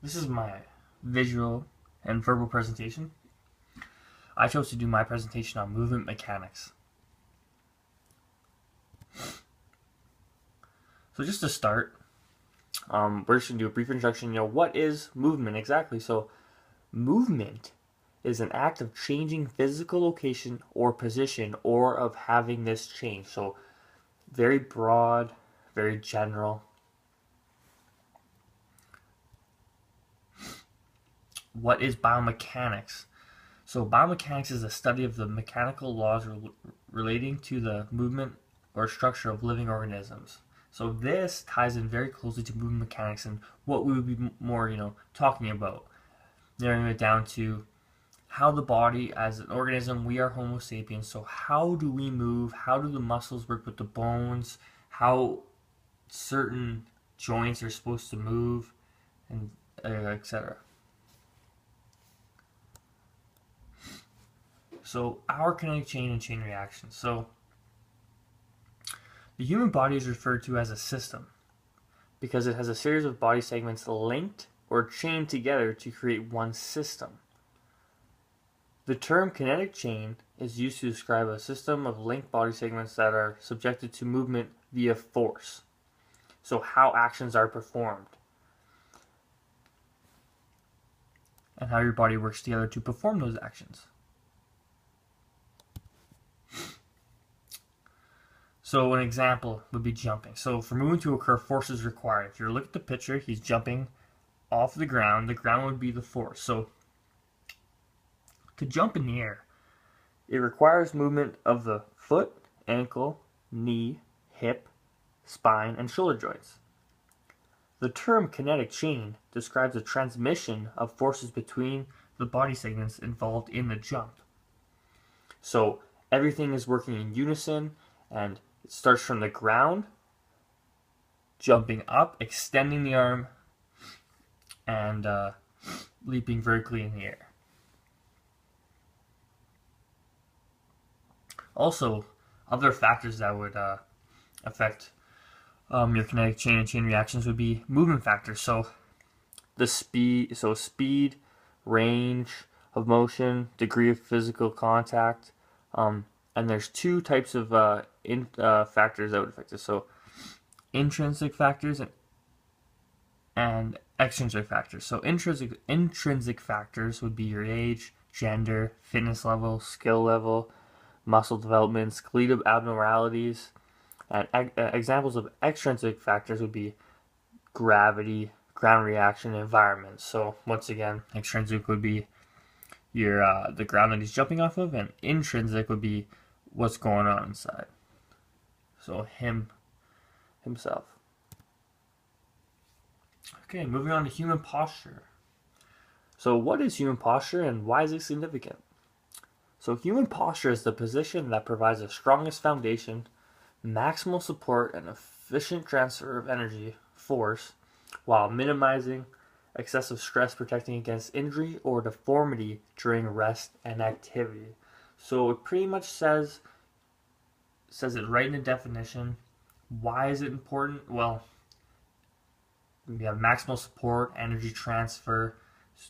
This is my visual and verbal presentation. I chose to do my presentation on movement mechanics. So just to start, we're just going to do a brief introduction. What is movement exactly? So movement is an act of changing physical location or position, or of having this change. So very broad, very general. What is biomechanics? So biomechanics is a study of the mechanical laws relating to the movement or structure of living organisms. So this ties in very closely to movement mechanics and what we would be more, talking about. Narrowing it down to how the body, as an organism, we are Homo sapiens. So how do we move? How do the muscles work with the bones? How certain joints are supposed to move, and etc. So our kinetic chain and chain reactions. So the human body is referred to as a system because it has a series of body segments linked or chained together to create one system. The term kinetic chain is used to describe a system of linked body segments that are subjected to movement via force. So how actions are performed and how your body works together to perform those actions. So an example would be jumping. So for movement to occur, force is required. If you look at the picture, he's jumping off the ground. The ground would be the force. So to jump in the air, it requires movement of the foot, ankle, knee, hip, spine, and shoulder joints. The term kinetic chain describes the transmission of forces between the body segments involved in the jump. So everything is working in unison, and it starts from the ground, jumping up, extending the arm, and leaping vertically in the air. Also, other factors that would affect your kinetic chain and chain reactions would be movement factors. So speed, range of motion, degree of physical contact, and there's two types of factors that would affect this. So intrinsic factors and extrinsic factors. So intrinsic factors would be your age, gender, fitness level, skill level, muscle development, skeletal abnormalities. And examples of extrinsic factors would be gravity, ground reaction, and environment. So once again, extrinsic would be your the ground that he's jumping off of, and intrinsic would be what's going on inside. So himself. Okay, moving on to human posture. So what is human posture and why is it significant? So human posture is the position that provides the strongest foundation, maximal support, and efficient transfer of energy, force, while minimizing excessive stress, protecting against injury or deformity during rest and activity. So it pretty much says it right in the definition. Why is it important? Well, we have maximal support, energy transfer,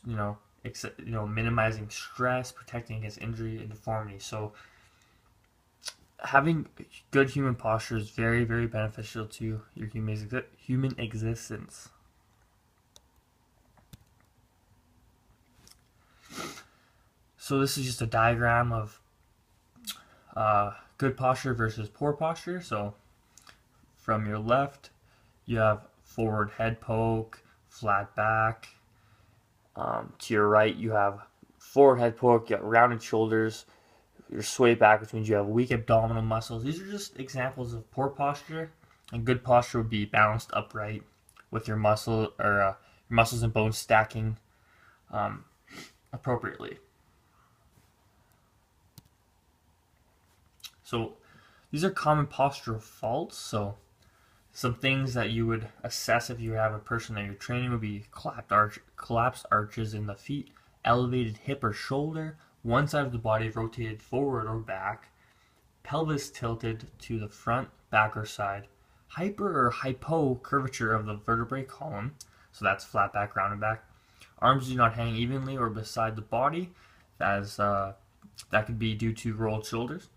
minimizing stress, protecting against injury and deformity. So having good human posture is very, very beneficial to your human existence. So this is just a diagram of good posture versus poor posture. So from your left, you have forward head poke, flat back. To your right, you have forward head poke, you have rounded shoulders, your sway back, which means you have weak abdominal muscles. These are just examples of poor posture. And good posture would be balanced upright with your muscles and bones stacking appropriately. So these are common postural faults. So some things that you would assess if you have a person that you're training would be collapsed arches in the feet, elevated hip or shoulder, one side of the body rotated forward or back, pelvis tilted to the front, back, or side, hyper or hypo curvature of the vertebrae column, so that's flat back, rounded back, Arms do not hang evenly or beside the body, as that could be due to rolled shoulders.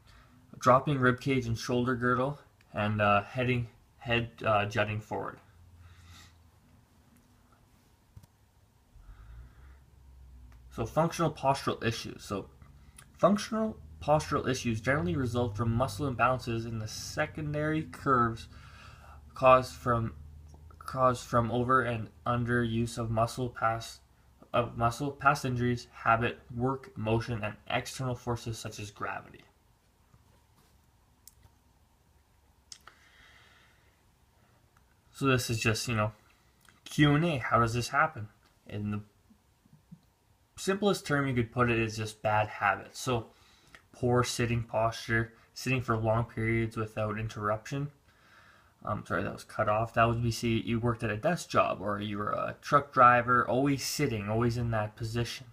Dropping rib cage and shoulder girdle, and head jutting forward. So functional postural issues. So functional postural issues generally result from muscle imbalances in the secondary curves caused from over and under use of past injuries, habit, work, motion, and external forces such as gravity. So this is just, Q&A. How does this happen? In the simplest term you could put it is just bad habits. So poor sitting posture, sitting for long periods without interruption. Sorry, that was cut off. That would be, see, you worked at a desk job or you were a truck driver, always sitting, always in that position.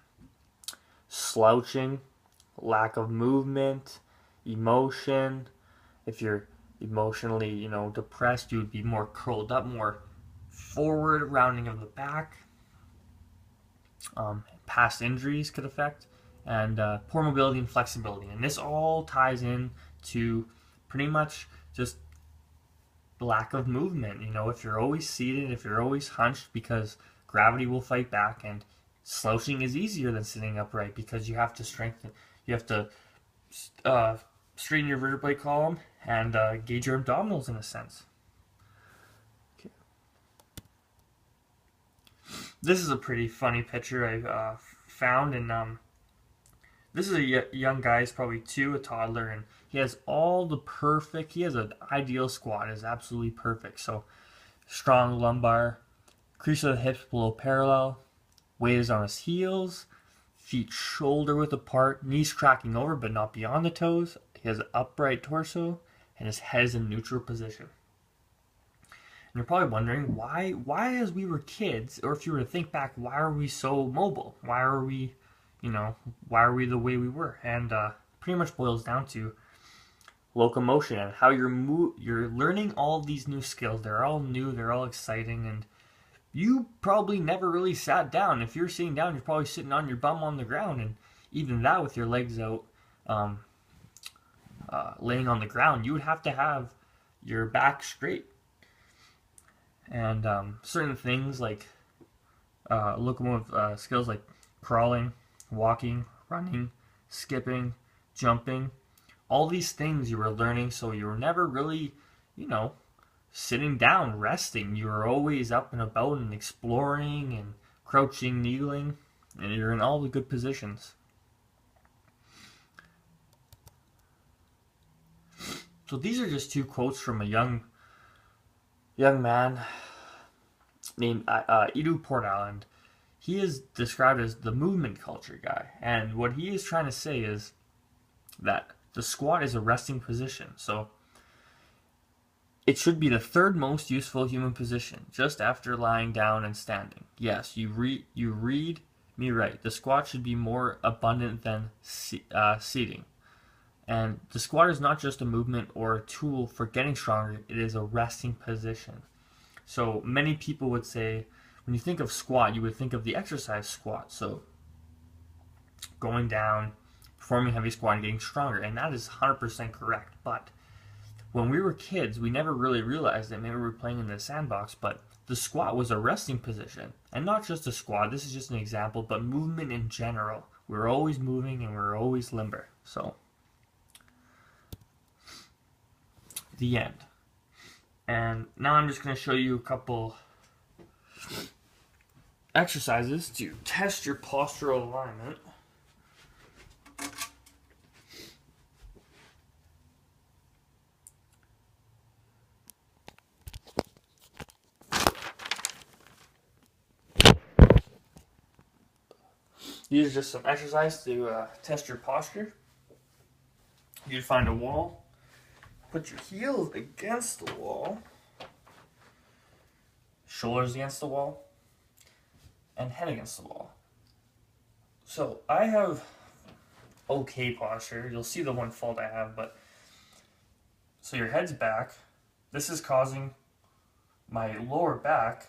Slouching, lack of movement, emotion. If you're emotionally, depressed, you would be more curled up, more forward, rounding of the back. Past injuries could affect, and poor mobility and flexibility. And this all ties in to pretty much just lack of movement. If you're always seated, if you're always hunched, because gravity will fight back, and slouching is easier than sitting upright because you have to strengthen, you have to straighten your vertebrae column and gauge your abdominals in a sense. Okay. This is a pretty funny picture I found, and this is a young guy, he's probably 2, a toddler, and he has he has an ideal squat, is absolutely perfect. So strong lumbar, crease of the hips below parallel, weight is on his heels, feet shoulder width apart, knees cracking over but not beyond the toes. He has an upright torso, and his head is in neutral position. And you're probably wondering why as we were kids, or if you were to think back, why are we so mobile? Why are we the way we were? And pretty much boils down to locomotion and how you're learning all these new skills. They're all new, they're all exciting, and you probably never really sat down. If you're sitting down, you're probably sitting on your bum on the ground, and even that with your legs out, laying on the ground, you would have to have your back straight. And certain things like locomotive skills like crawling, walking, running, skipping, jumping, all these things you were learning, so you were never really, sitting down, resting. You were always up and about and exploring and crouching, kneeling, and you're in all the good positions. So these are just 2 quotes from a young man named Edu Portal. He is described as the movement culture guy, and what he is trying to say is that the squat is a resting position. So it should be the 3rd most useful human position, just after lying down and standing. Yes, you read me right. The squat should be more abundant than seating. And the squat is not just a movement or a tool for getting stronger, it is a resting position. So many people would say, when you think of squat, you would think of the exercise squat. So going down, performing heavy squat, and getting stronger. And that is 100% correct. But when we were kids, we never really realized that. Maybe we were playing in the sandbox, but the squat was a resting position. And not just a squat, this is just an example, but movement in general. We were always moving and we were always limber. So, the end. And now I'm just going to show you a couple exercises to test your postural alignment. These are just some exercises to test your posture. You'd find a wall, put your heels against the wall, shoulders against the wall, and head against the wall. So I have okay posture. You'll see the one fault I have, but so your head's back. This is causing my lower back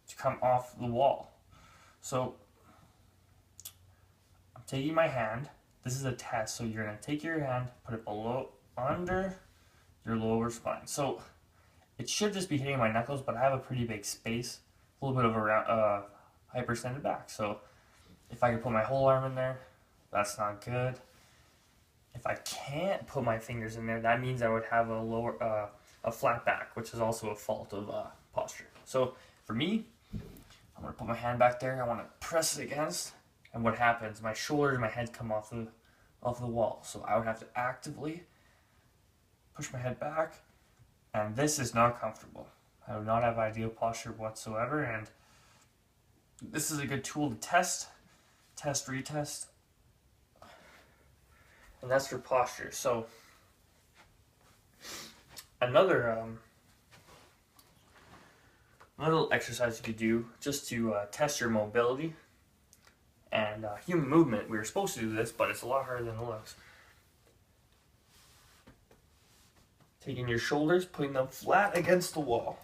to come off the wall. So I'm taking my hand. This is a test. So you're going to take your hand, put it below, under your lower spine. So it should just be hitting my knuckles, but I have a pretty big space, a little bit of a hyperextended back. So if I could put my whole arm in there, that's not good. If I can't put my fingers in there, that means I would have a flat back, which is also a fault of posture. So for me, I'm gonna put my hand back there. I want to press it against, and what happens? My shoulders and my head come off the wall. So I would have to actively push my head back, and this is not comfortable. I do not have ideal posture whatsoever, and this is a good tool to test, retest, and that's for posture. So another little exercise you could do just to test your mobility and human movement. We were supposed to do this, but it's a lot harder than it looks. Taking your shoulders, putting them flat against the wall.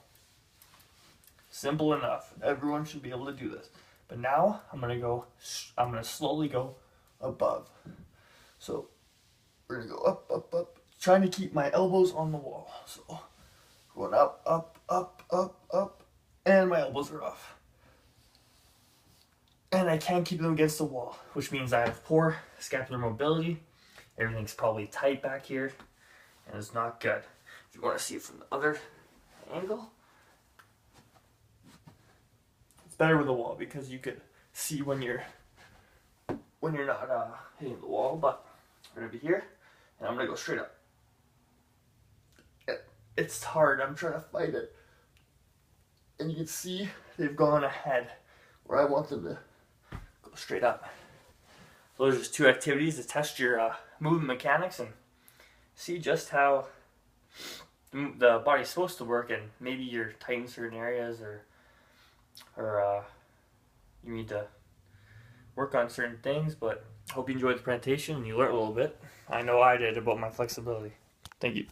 Simple enough. Everyone should be able to do this. But now I'm gonna slowly go above. So we're gonna go up, up, up, trying to keep my elbows on the wall. So going up, up, up, up, up, and my elbows are off. And I can't keep them against the wall, which means I have poor scapular mobility. Everything's probably tight back here, and it's not good. If you want to see it from the other angle, it's better with the wall because you could see when you're not hitting the wall. But we're gonna be here, and I'm gonna go straight up. It's hard. I'm trying to fight it, and you can see they've gone ahead where I want them to go straight up. So those are just two activities to test your movement mechanics and see just how the body's supposed to work, and maybe you're tight in certain areas, or you need to work on certain things. But I hope you enjoyed the presentation and you learned a little bit. I know I did about my flexibility. Thank you.